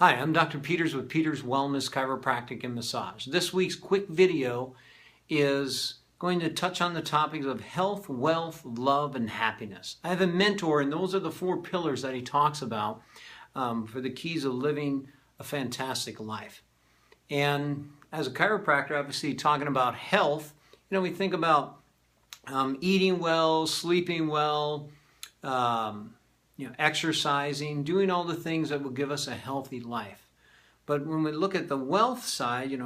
Hi, I'm Dr. Peters with Peters Wellness Chiropractic and Massage. This week's quick video is going to touch on the topics of health, wealth, love, and happiness. I have a mentor, and those are the four pillars that he talks about for the keys of living a fantastic life. And as a chiropractor, obviously talking about health, we think about eating well, sleeping well, exercising, doing all the things that will give us a healthy life. But when we look at the wealth side,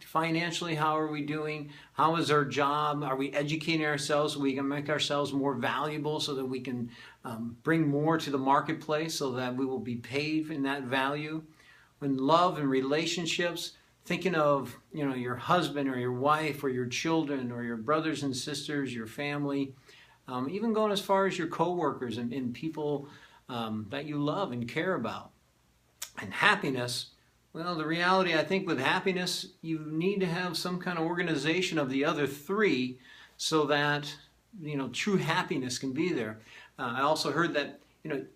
financially, how are we doing? How is our job? Are we educating ourselves so we can make ourselves more valuable so that we can bring more to the marketplace so that we will be paid in that value? When love and relationships, thinking of, your husband or your wife or your children or your brothers and sisters, your family, even going as far as your coworkers and people that you love and care about. And happiness, well, the reality, I think with happiness, you need to have some kind of organization of the other three so that, true happiness can be there. I also heard that,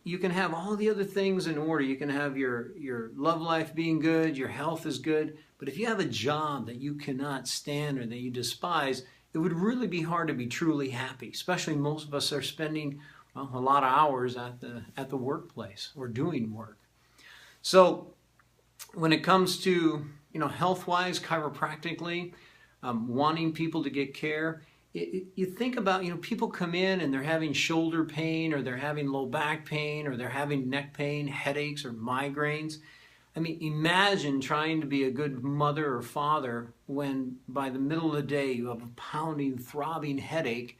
you can have all the other things in order. You can have your love life being good, your health is good, but if you have a job that you cannot stand or that you despise, it would really be hard to be truly happy, especially most of us are spending a lot of hours at the workplace or doing work. So when it comes to health-wise, chiropractically, wanting people to get care, you think about people come in and they're having shoulder pain or they're having low back pain or they're having neck pain, headaches or migraines. I mean, imagine trying to be a good mother or father when by the middle of the day you have a pounding, throbbing headache,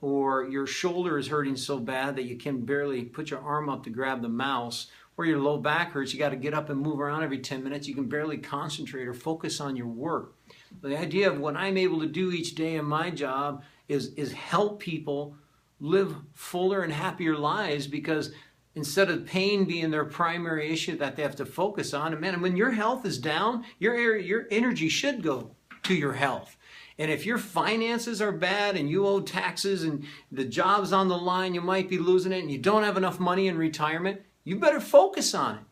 or your shoulder is hurting so bad that you can barely put your arm up to grab the mouse, or your low back hurts, you got to get up and move around every 10 minutes, you can barely concentrate or focus on your work. The idea of what I'm able to do each day in my job is help people live fuller and happier lives, because instead of pain being their primary issue that they have to focus on, and when your health is down, your energy should go to your health. And if your finances are bad and you owe taxes and the job's on the line, you might be losing it, and you don't have enough money in retirement, you better focus on it.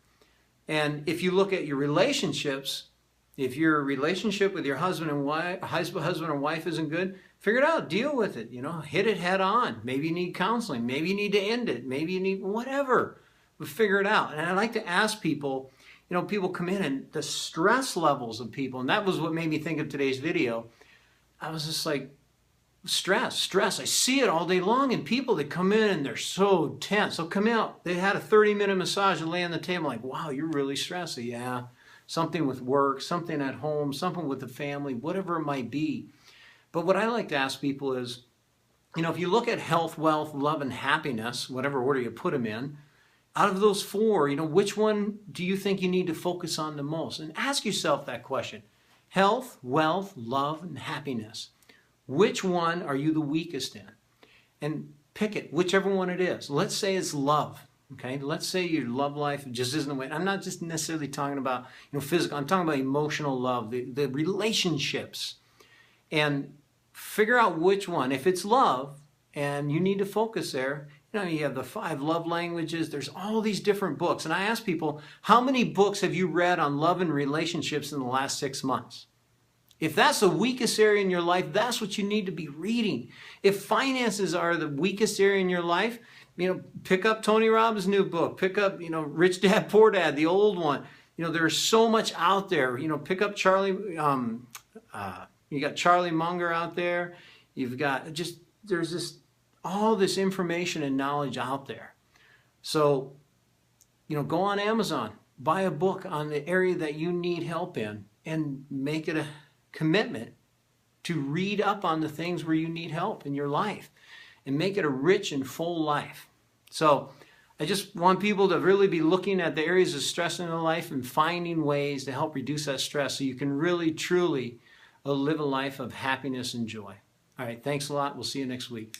And if you look at your relationships, if your relationship with your husband or wife isn't good, figure it out, deal with it, hit it head on. Maybe you need counseling, maybe you need to end it, maybe you need whatever, but figure it out. And I like to ask people, people come in and the stress levels of people, and that was what made me think of today's video. I was just like, stress. I see it all day long in people that come in and they're so tense. They'll come out, they had a 30-minute massage and lay on the table like, wow, you're really stressed. Yeah, something with work, something at home, something with the family, whatever it might be. But what I like to ask people is, if you look at health, wealth, love, and happiness, whatever order you put them in, out of those four, which one do you think you need to focus on the most? And ask yourself that question. Health, wealth, love, and happiness. Which one are you the weakest in? And pick it, whichever one it is. Let's say it's love. Okay, let's say your love life just isn't the way. I'm not just necessarily talking about physical. I'm talking about emotional love, the relationships, and figure out which one. If it's love, and you need to focus there. You have the 5 love languages. There's all these different books, and I ask people, how many books have you read on love and relationships in the last 6 months? If that's the weakest area in your life, that's what you need to be reading. If finances are the weakest area in your life, pick up Tony Robbins' new book. Pick up, Rich Dad, Poor Dad, the old one. There's so much out there. Pick up Charlie. You got Charlie Munger out there. You've got there's all this information and knowledge out there. So, go on Amazon, buy a book on the area that you need help in, and make it a commitment to read up on the things where you need help in your life, and make it a rich and full life. So I just want people to really be looking at the areas of stress in their life and finding ways to help reduce that stress so you can really, truly live a life of happiness and joy. All right, thanks a lot. We'll see you next week.